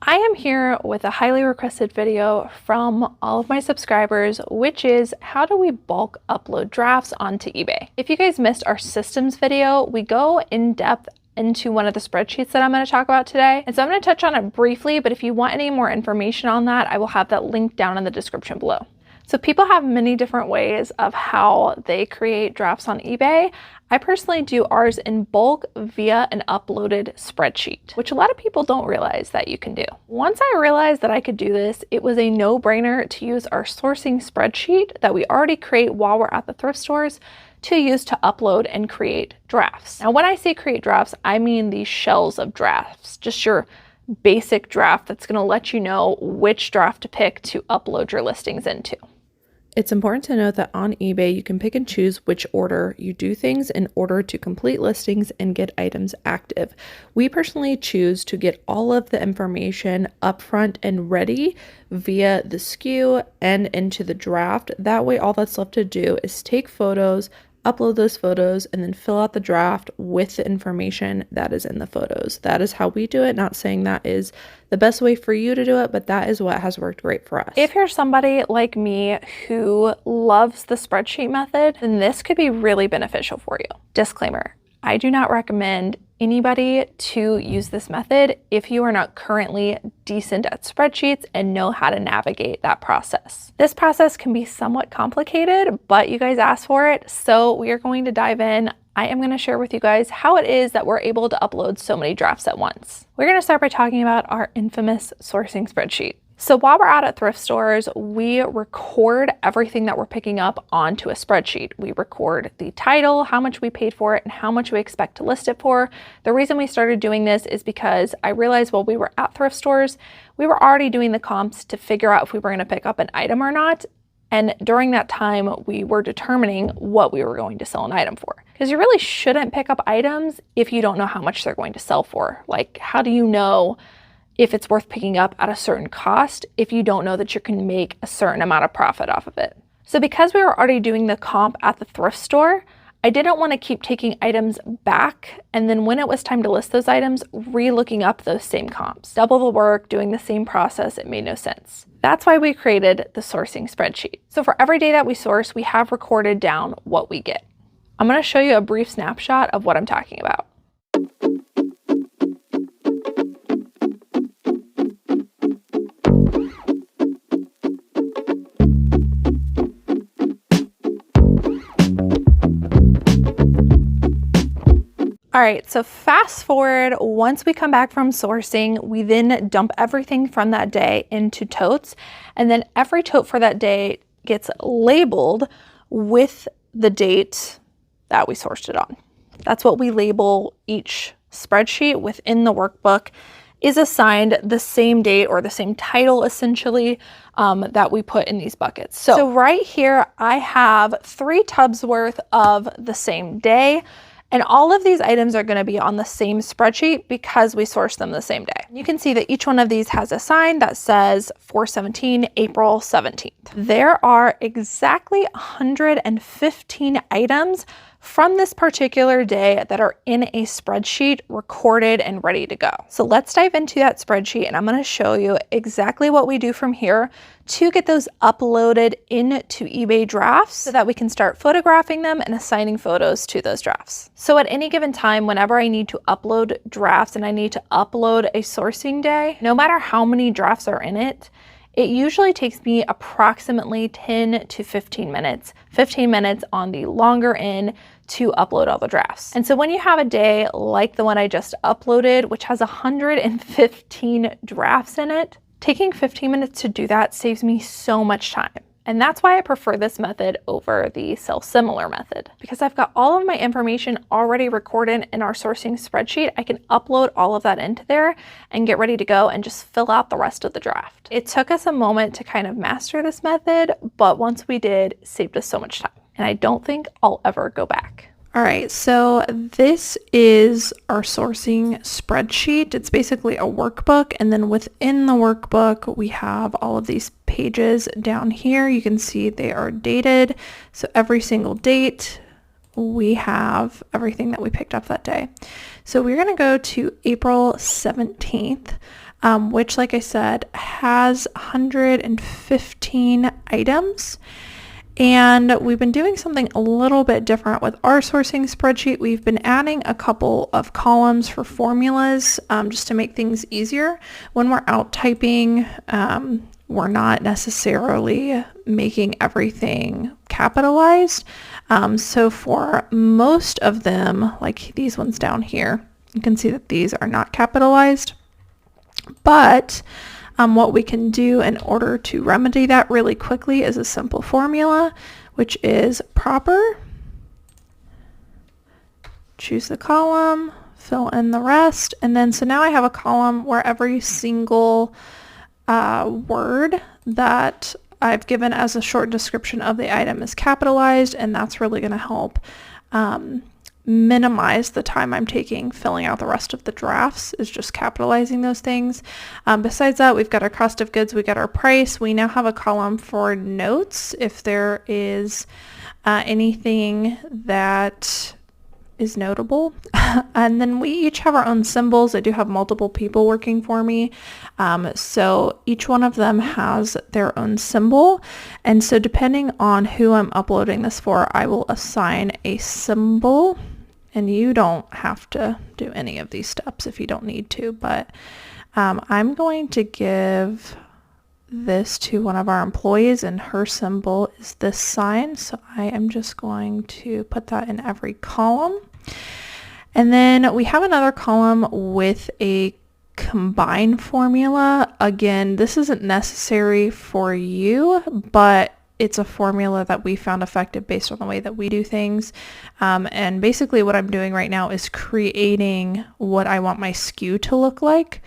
I am here with a highly requested video from all of my subscribers, which is how do we bulk upload drafts onto eBay? If you guys missed our systems video, we go in depth into one of the spreadsheets that I'm going to talk about today. And so I'm going to touch on it briefly, but if you want any more information on that, I will have that linked down in the description below. So people have many different ways of how they create drafts on eBay. I personally do ours in bulk via an uploaded spreadsheet, which a lot of people don't realize that you can do. Once I realized that I could do this, it was a no-brainer to use our sourcing spreadsheet that we already create while we're at the thrift stores to use to upload and create drafts. Now, when I say create drafts, I mean these shells of drafts, just your basic draft that's going to let you know which draft to pick to upload your listings into. It's important to note that on eBay, you can pick and choose which order you do things in order to complete listings and get items active. We personally choose to get all of the information upfront and ready via the SKU and into the draft. That way, all that's left to do is take photos, upload those photos, and then fill out the draft with the information that is in the photos. That is how we do it. Not saying that is the best way for you to do it, but that is what has worked great for us. If you're somebody like me who loves the spreadsheet method, then this could be really beneficial for you. Disclaimer, I do not recommend anybody to use this method if you are not currently decent at spreadsheets and know how to navigate that process. This process can be somewhat complicated, but you guys asked for it, so we are going to dive in. I am going to share with you guys how it is that we're able to upload so many drafts at once. We're going to start by talking about our infamous sourcing spreadsheet. So while we're out at thrift stores, we record everything that we're picking up onto a spreadsheet. We record the title, how much we paid for it, and how much we expect to list it for. The reason we started doing this is because I realized while we were at thrift stores, we were already doing the comps to figure out if we were going to pick up an item or not. And during that time, we were determining what we were going to sell an item for. Because you really shouldn't pick up items if you don't know how much they're going to sell for. Like, how do you know if it's worth picking up at a certain cost if you don't know that you can make a certain amount of profit off of it? So because we were already doing the comp at the thrift store, I didn't want to keep taking items back and then when it was time to list those items, re-looking up those same comps. Double the work, doing the same process, it made no sense. That's why we created the sourcing spreadsheet. So for every day that we source, we have recorded down what we get. I'm going to show you a brief snapshot of what I'm talking about. All right, so fast forward, once we come back from sourcing, we then dump everything from that day into totes, and then every tote for that day gets labeled with the date that we sourced it on. That's what we label each spreadsheet within the workbook is assigned the same date or the same title essentially that we put in these buckets. So right here, I have 3 tubs worth of the same day. And all of these items are going to be on the same spreadsheet because we sourced them the same day. You can see that each one of these has a sign that says 4/17, April 17th. There are exactly 115 items from this particular day that are in a spreadsheet recorded and ready to go. So let's dive into that spreadsheet and I'm going to show you exactly what we do from here to get those uploaded into eBay drafts so that we can start photographing them and assigning photos to those drafts. So at any given time, whenever I need to upload drafts and I need to upload a sourcing day, no matter how many drafts are in it, it usually takes me approximately 10 to 15 minutes, 15 minutes on the longer end to upload all the drafts. And so when you have a day like the one I just uploaded, which has 115 drafts in it, taking 15 minutes to do that saves me so much time. And that's why I prefer this method over the sell similar method. Because I've got all of my information already recorded in our sourcing spreadsheet, I can upload all of that into there and get ready to go and just fill out the rest of the draft. It took us a moment to kind of master this method, but once we did, it saved us so much time. And I don't think I'll ever go back. All right, so this is our sourcing spreadsheet. It's basically a workbook, and then within the workbook, we have all of these pages down here. You can see they are dated. So every single date, we have everything that we picked up that day. So we're gonna go to April 17th. which, like I said, has 115 items. And we've been doing something a little bit different with our sourcing spreadsheet. We've been adding a couple of columns for formulas just to make things easier. When we're out typing, we're not necessarily making everything capitalized. So for most of them, like these ones down here, you can see that these are not capitalized. But what we can do in order to remedy that really quickly is a simple formula, which is proper. Choose the column, fill in the rest, and then so now I have a column where every single word that I've given as a short description of the item is capitalized, and that's really going to help minimize the time I'm taking filling out the rest of the drafts, is just capitalizing those things. Besides that, we've got our cost of goods, we got our price. We now have a column for notes if there is anything that is notable. And then we each have our own symbols. I do have multiple people working for me. So each one of them has their own symbol. And so depending on who I'm uploading this for, I will assign a symbol. And you don't have to do any of these steps if you don't need to, but I'm going to give this to one of our employees, and her symbol is this sign. So I am just going to put that in every column. And then we have another column with a combine formula. Again, this isn't necessary for you, but it's a formula that we found effective based on the way that we do things. And basically what I'm doing right now is creating what I want my SKU to look like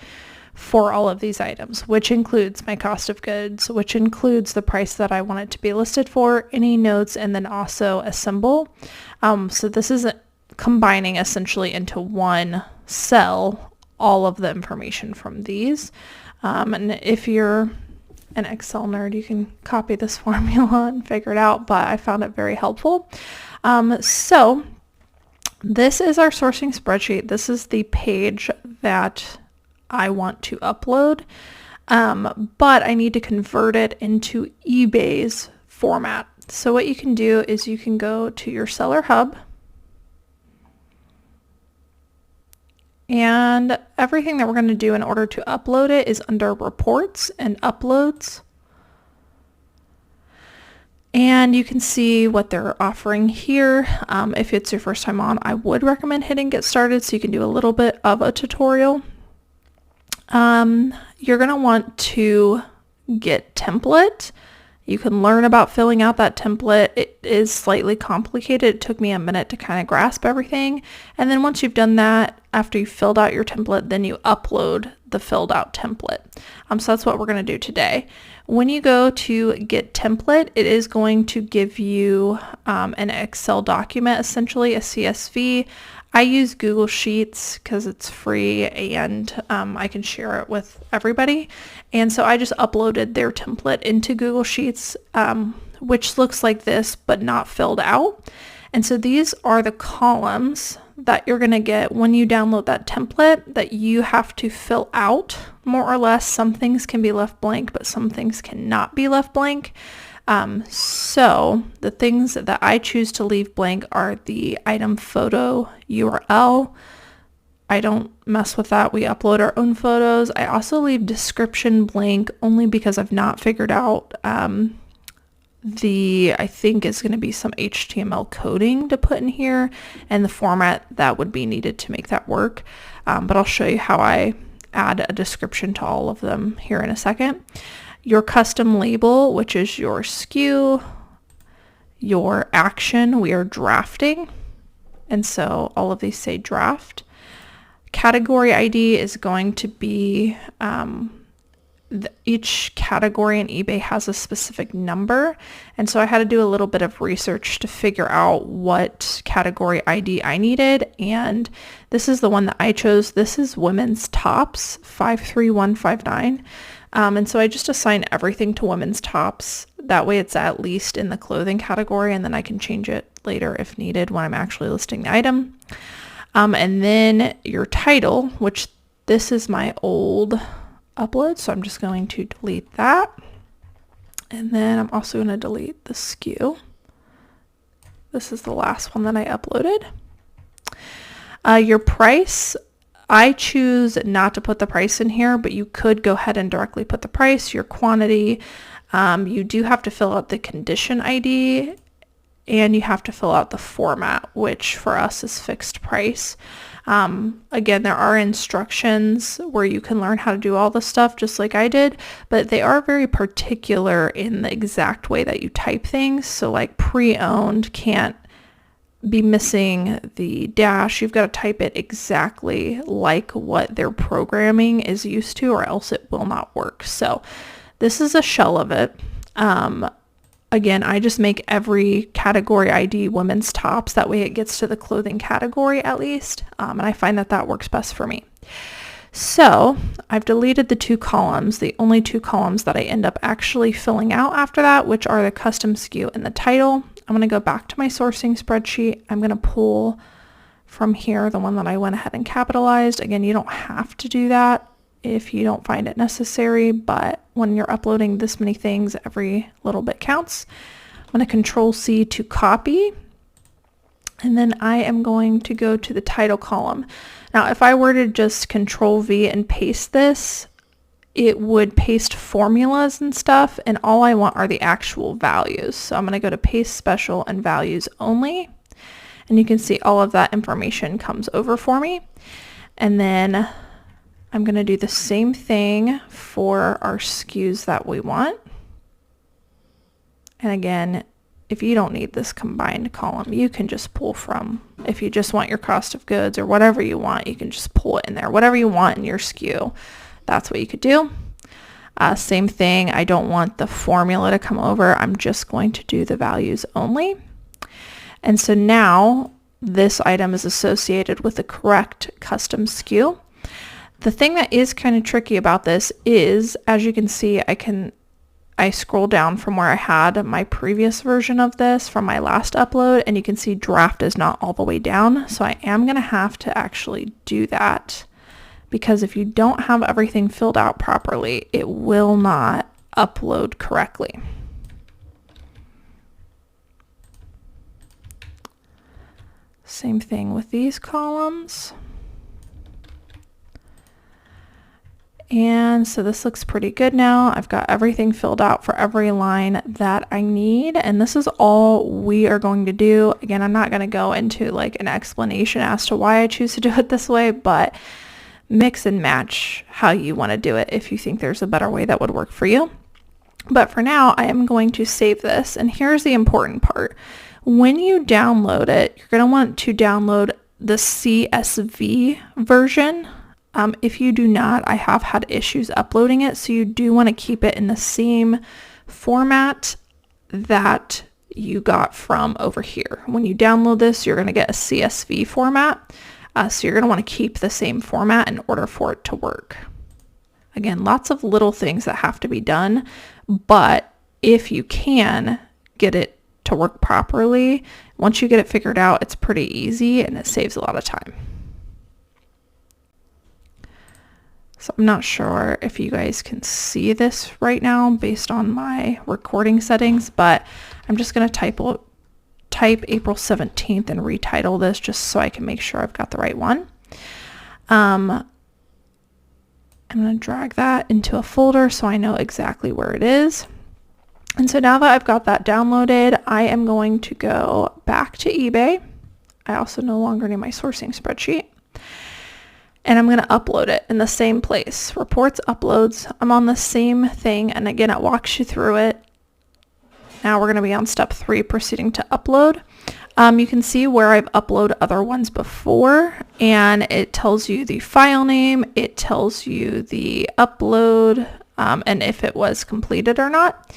for all of these items, which includes my cost of goods, which includes the price that I want it to be listed for, any notes, and then also a symbol. So this is combining essentially into one cell all of the information from these. And if you're an Excel nerd, you can copy this formula and figure it out, but I found it very helpful. So this is our sourcing spreadsheet. This is the page that I want to upload, but I need to convert it into eBay's format. So what you can do is you can go to your seller hub, and everything that we're going to do in order to upload it is under reports and uploads. And you can see what they're offering here. If it's your first time on, I would recommend hitting get started so you can do a little bit of a tutorial. You're going to want to get template. You can learn about filling out that template. It is slightly complicated. It took me a minute to kind of grasp everything. And then once you've done that, after you've filled out your template, then you upload the filled out template. So that's what we're going to do today. When you go to get template, it is going to give you an Excel document, essentially a CSV. I use Google Sheets because it's free and I can share it with everybody. And so I just uploaded their template into Google Sheets, which looks like this, but not filled out. And so these are the columns that you're going to get when you download that template that you have to fill out, more or less. Some things can be left blank, but some things cannot be left blank. So the things that I choose to leave blank are the item photo URL. I don't mess with that. We upload our own photos. I also leave description blank only because I've not figured out I think is going to be some HTML coding to put in here and the format that would be needed to make that work. But I'll show you how I add a description to all of them here in a second. Your custom label, which is your SKU, your action, we are drafting. And so all of these say draft. Category ID is going to be, each category in eBay has a specific number. And so I had to do a little bit of research to figure out what category ID I needed. And this is the one that I chose. This is women's tops, 53159. And so I just assign everything to women's tops. That way it's at least in the clothing category, and then I can change it later if needed when I'm actually listing the item. And then your title, which this is my old upload. So I'm just going to delete that. And then I'm also going to delete the SKU. This is the last one that I uploaded. Your price, I choose not to put the price in here, but you could go ahead and directly put the price, your quantity. You do have to fill out the condition ID, and you have to fill out the format, which for us is fixed price. Again, there are instructions where you can learn how to do all this stuff just like I did, but they are very particular in the exact way that you type things. So like pre-owned can't be missing the dash. You've got to type it exactly like what their programming is used to, or else it will not work. So this is a shell of it. Again, I just make every category ID women's tops. That way it gets to the clothing category at least. And I find that that works best for me. So I've deleted the 2 columns, the only 2 columns that I end up actually filling out after that, which are the custom SKU and the title. I'm going to go back to my sourcing spreadsheet. I'm going to pull from here the one that I went ahead and capitalized. Again, you don't have to do that if you don't find it necessary, but when you're uploading this many things, every little bit counts. I'm going to Control C to copy, and then I am going to go to the title column. Now, if I were to just Control V and paste this, it would paste formulas and stuff, and all I want are the actual values. So I'm going to go to Paste Special and Values Only, and you can see all of that information comes over for me. And then I'm going to do the same thing for our SKUs that we want. And again, if you don't need this combined column, you can just pull from, if you just want your cost of goods or whatever you want, you can just pull it in there. Whatever you want in your SKU, that's what you could do. Same thing, I don't want the formula to come over. I'm just going to do the values only. And so now this item is associated with the correct custom SKU. The thing that is kind of tricky about this is, as you can see, I scroll down from where I had my previous version of this from my last upload, and you can see draft is not all the way down. So I am going to have to actually do that, because if you don't have everything filled out properly, it will not upload correctly. Same thing with these columns. And so this looks pretty good now. I've got everything filled out for every line that I need. And this is all we are going to do. Again, I'm not going to go into like an explanation as to why I choose to do it this way, but mix and match how you want to do it if you think there's a better way that would work for you. But for now, I am going to save this. And here's the important part. When you download it, you're going to want to download the CSV version. If you do not, I have had issues uploading it, so you do want to keep it in the same format that you got from over here. When you download this, you're going to get a CSV format, so you're going to want to keep the same format in order for it to work. Again, lots of little things that have to be done, but if you can get it to work properly, once you get it figured out, it's pretty easy and it saves a lot of time. So I'm not sure if you guys can see this right now based on my recording settings, but I'm just going to type April 17th and retitle this just so I can make sure I've got the right one. I'm going to drag that into a folder so I know exactly where it is. And so now that I've got that downloaded, I am going to go back to eBay. I also no longer need my sourcing spreadsheet. And I'm going to upload it in the same place. Reports, uploads. I'm on the same thing. And again, it walks you through it. Now we're going to be on step 3, proceeding to upload. You can see where I've uploaded other ones before, and it tells you the file name. It tells you the upload and if it was completed or not.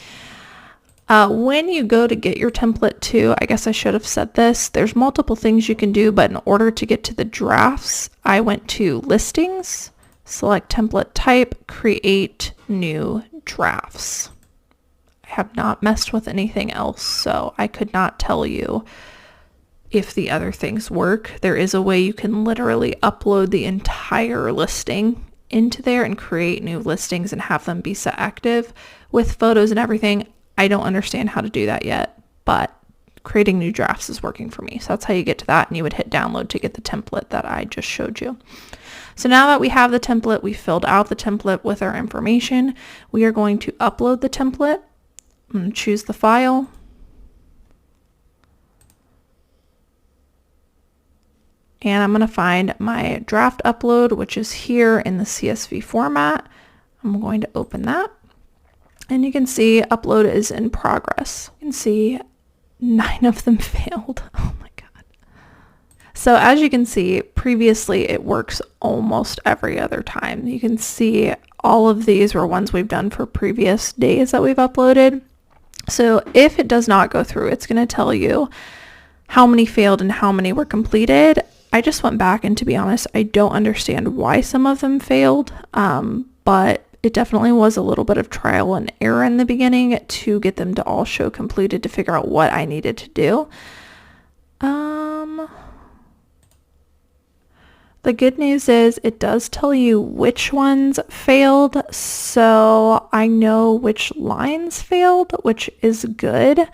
When you go to get your template too, I guess I should have said this, there's multiple things you can do, but in order to get to the drafts, I went to listings, select template type, create new drafts. I have not messed with anything else, so I could not tell you if the other things work. There is a way you can literally upload the entire listing into there and create new listings and have them be set active with photos and everything. I don't understand how to do that yet, but creating new drafts is working for me. So that's how you get to that, and you would hit download to get the template that I just showed you. So now that we have the template, we filled out the template with our information, we are going to upload the template. I'm going to choose the file. And I'm going to find my draft upload, which is here in the CSV format. I'm going to open that. And you can see upload is in progress. You can see 9 of them failed. Oh my God. So as you can see, previously it works almost every other time. You can see all of these were ones we've done for previous days that we've uploaded. So if it does not go through, it's going to tell you how many failed and how many were completed. I just went back, and to be honest, I don't understand why some of them failed, but it definitely was a little bit of trial and error in the beginning to get them to all show completed to figure out what I needed to do. The good news is it does tell you which ones failed, so I know which lines failed, which is good.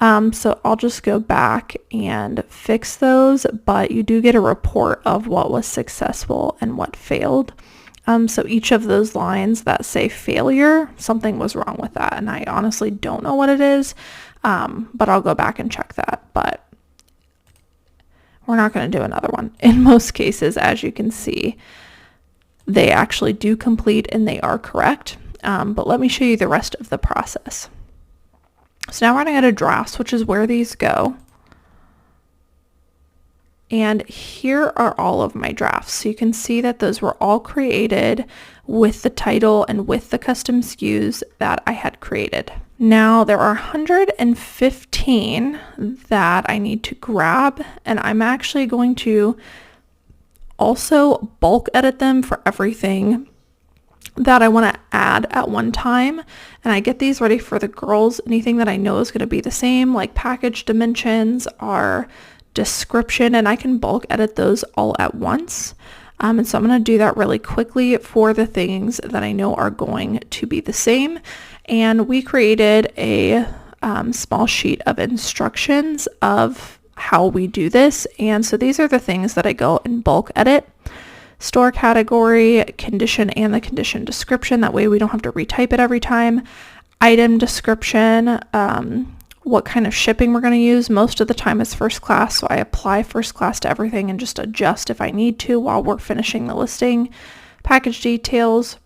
So I'll just go back and fix those, but you do get a report of what was successful and what failed. So each of those lines that say failure, something was wrong with that, and I honestly don't know what it is, but I'll go back and check that. But we're not going to do another one. In most cases, as you can see, they actually do complete and they are correct. But let me show you the rest of the process. So now we're going to go to drafts, which is where these go. And here are all of my drafts. So you can see that those were all created with the title and with the custom SKUs that I had created. Now there are 115 that I need to grab, and I'm actually going to also bulk edit them for everything that I want to add at one time. And I get these ready for the girls. Anything that I know is going to be the same, like package dimensions, our description, and I can bulk edit those all at once. And so I'm going to do that really quickly for the things that I know are going to be the same. And we created a small sheet of instructions of how we do this. And so these are the things that I go and bulk edit. Store category, condition, and the condition description. That way we don't have to retype it every time. Item description, what kind of shipping we're going to use. Most of the time it's first class, so I apply first class to everything and just adjust if I need to while we're finishing the listing. Package details,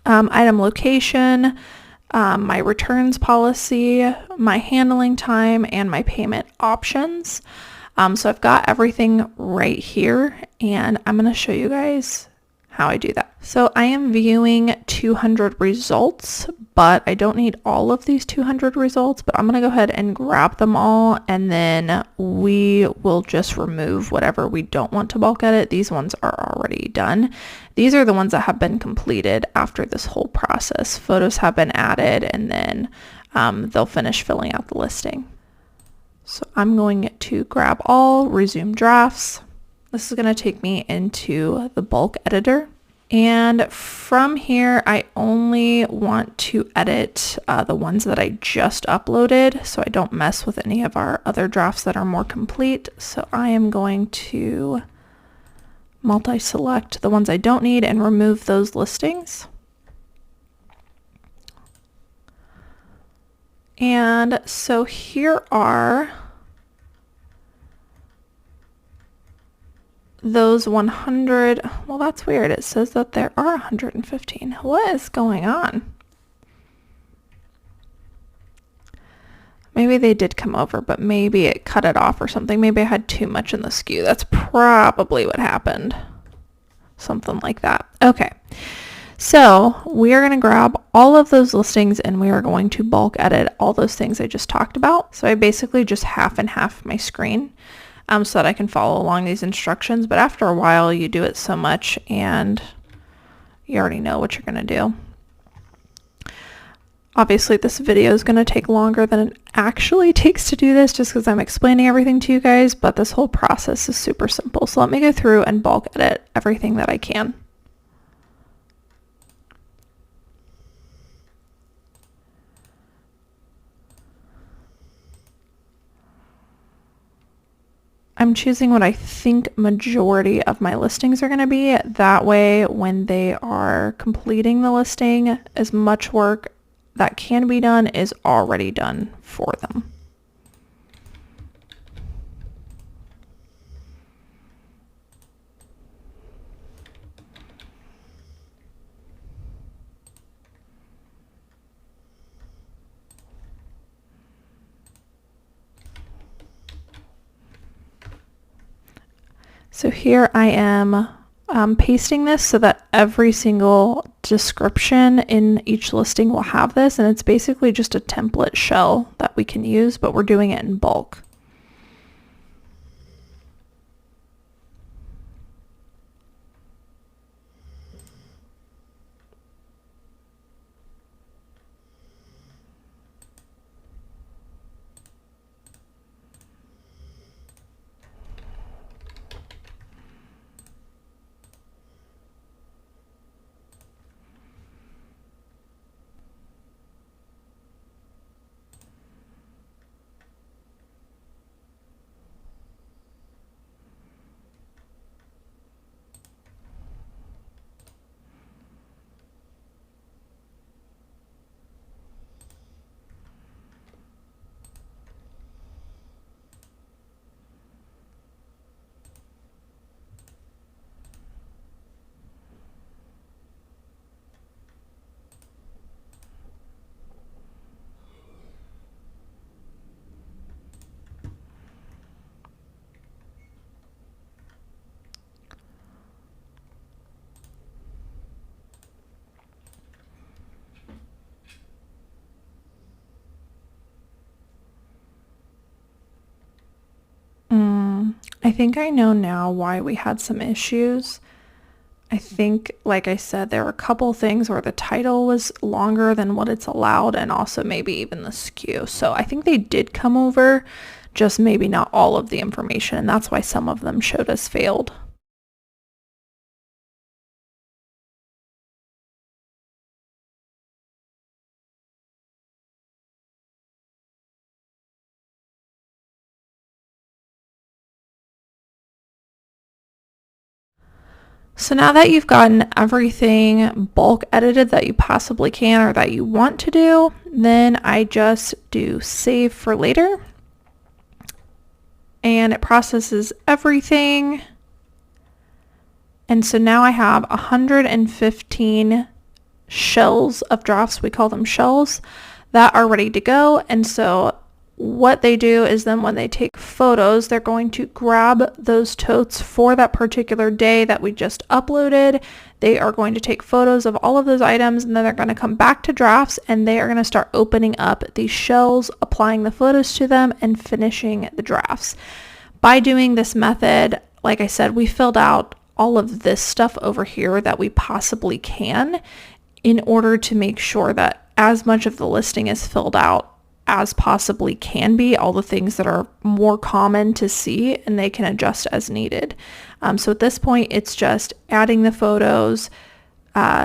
item location, my returns policy, my handling time, and my payment options. So I've got everything right here, and I'm going to show you guys how I do that. So I am viewing 200 results, but I don't need all of these 200 results, but I'm going to go ahead and grab them all, and then we will just remove whatever we don't want to bulk edit. These ones are already done. These are the ones that have been completed after this whole process. Photos have been added, and then they'll finish filling out the listing. So I'm going to grab all, resume drafts. This is going to take me into the bulk editor. And from here, I only want to edit the ones that I just uploaded, so I don't mess with any of our other drafts that are more complete. So I am going to multi-select the ones I don't need and remove those listings. And so here are those 100. Well, that's weird. It says that there are 115. What is going on? Maybe they did come over, but maybe it cut it off or something. Maybe I had too much in the SKU. That's probably what happened. Something like that. Okay. So we are going to grab all of those listings and we are going to bulk edit all those things I just talked about. So I basically just half and half my screen so that I can follow along these instructions. But after a while, you do it so much and you already know what you're going to do. Obviously, this video is going to take longer than it actually takes to do this just because I'm explaining everything to you guys, but this whole process is super simple. So let me go through and bulk edit everything that I can. I'm choosing what I think majority of my listings are going to be. That way, when they are completing the listing, as much work that can be done is already done for them. So here I am pasting this so that every single description in each listing will have this, and it's basically just a template shell that we can use, but we're doing it in bulk. I think I know now why we had some issues. I think, like I said, there were a couple things where the title was longer than what it's allowed, and also maybe even the SKU. So I think they did come over, just maybe not all of the information, and that's why some of them showed as failed. So now that you've gotten everything bulk edited that you possibly can or that you want to do, then I just do save for later. And it processes everything. And so now I have 115 shells of drafts, we call them shells, that are ready to go. And so what they do is then when they take photos, they're going to grab those totes for that particular day that we just uploaded. They are going to take photos of all of those items, and then they're going to come back to drafts, and they are going to start opening up these shells, applying the photos to them, and finishing the drafts. By doing this method, like I said, we filled out all of this stuff over here that we possibly can in order to make sure that as much of the listing is filled out as possibly can be, all the things that are more common to see, and they can adjust as needed. So at this point, it's just adding the photos,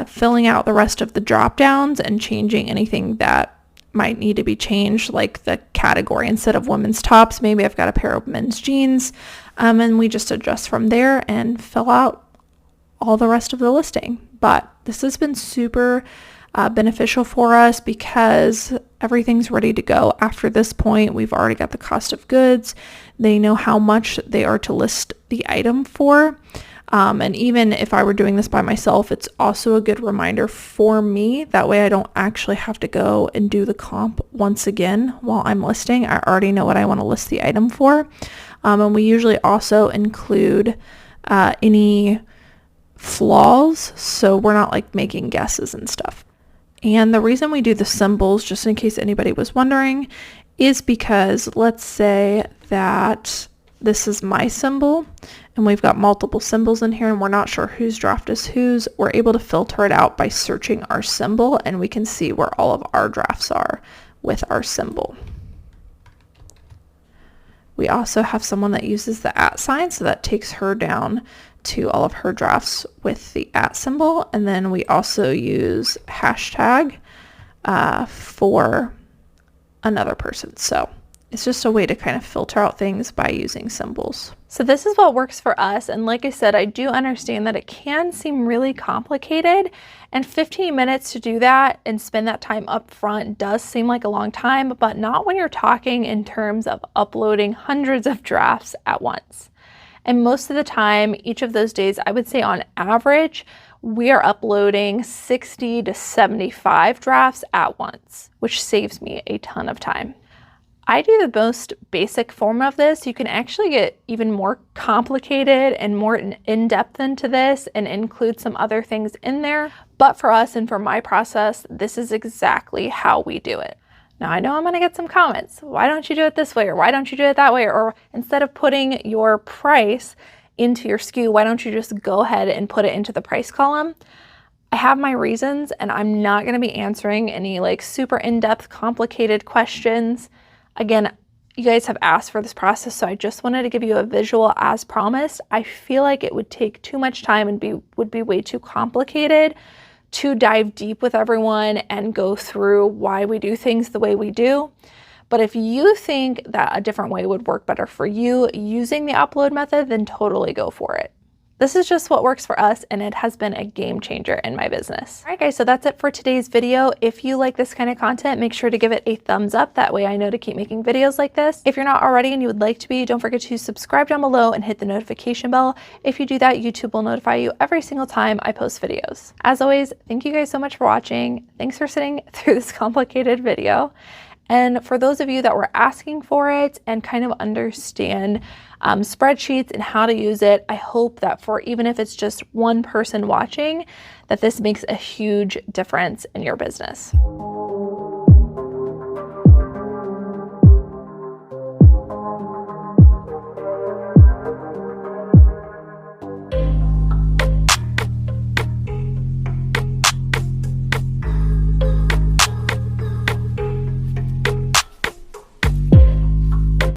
filling out the rest of the drop downs, and changing anything that might need to be changed, like the category. Instead of women's tops, maybe I've got a pair of men's jeans, and we just adjust from there and fill out all the rest of the listing. But this has been super beneficial for us because everything's ready to go. After this point, we've already got the cost of goods. They know how much they are to list the item for. And even if I were doing this by myself, it's also a good reminder for me. That way I don't actually have to go and do the comp once again while I'm listing. I already know what I want to list the item for. And we usually also include any flaws, so we're not like making guesses and stuff. And the reason we do the symbols, just in case anybody was wondering, is because let's say that this is my symbol and we've got multiple symbols in here and we're not sure whose draft is whose. We're able to filter it out by searching our symbol, and we can see where all of our drafts are with our symbol. We also have someone that uses the @ sign, so that takes her down to all of her drafts with the @ symbol. And then we also use hashtag for another person. So it's just a way to kind of filter out things by using symbols. So this is what works for us. And like I said, I do understand that it can seem really complicated, and 15 minutes to do that and spend that time up front does seem like a long time, but not when you're talking in terms of uploading hundreds of drafts at once. And most of the time, each of those days, I would say on average, we are uploading 60 to 75 drafts at once, which saves me a ton of time. I do the most basic form of this. You can actually get even more complicated and more in-depth into this and include some other things in there. But for us and for my process, this is exactly how we do it. Now, I know I'm going to get some comments. Why don't you do it this way? Or why don't you do it that way? Or instead of putting your price into your SKU, why don't you just go ahead and put it into the price column? I have my reasons, and I'm not going to be answering any like super in-depth, complicated questions. Again, you guys have asked for this process, so I just wanted to give you a visual as promised. I feel like it would take too much time and would be way too complicated to dive deep with everyone and go through why we do things the way we do. But if you think that a different way would work better for you using the upload method, then totally go for it. This is just what works for us, and it has been a game changer in my business. All right, guys, so that's it for today's video. If you like this kind of content, make sure to give it a thumbs up. That way I know to keep making videos like this. If you're not already and you would like to be, don't forget to subscribe down below and hit the notification bell. If you do that, YouTube will notify you every single time I post videos. As always, thank you guys so much for watching. Thanks for sitting through this complicated video. And for those of you that were asking for it and kind of understand spreadsheets and how to use it, I hope that for even if it's just one person watching, that this makes a huge difference in your business.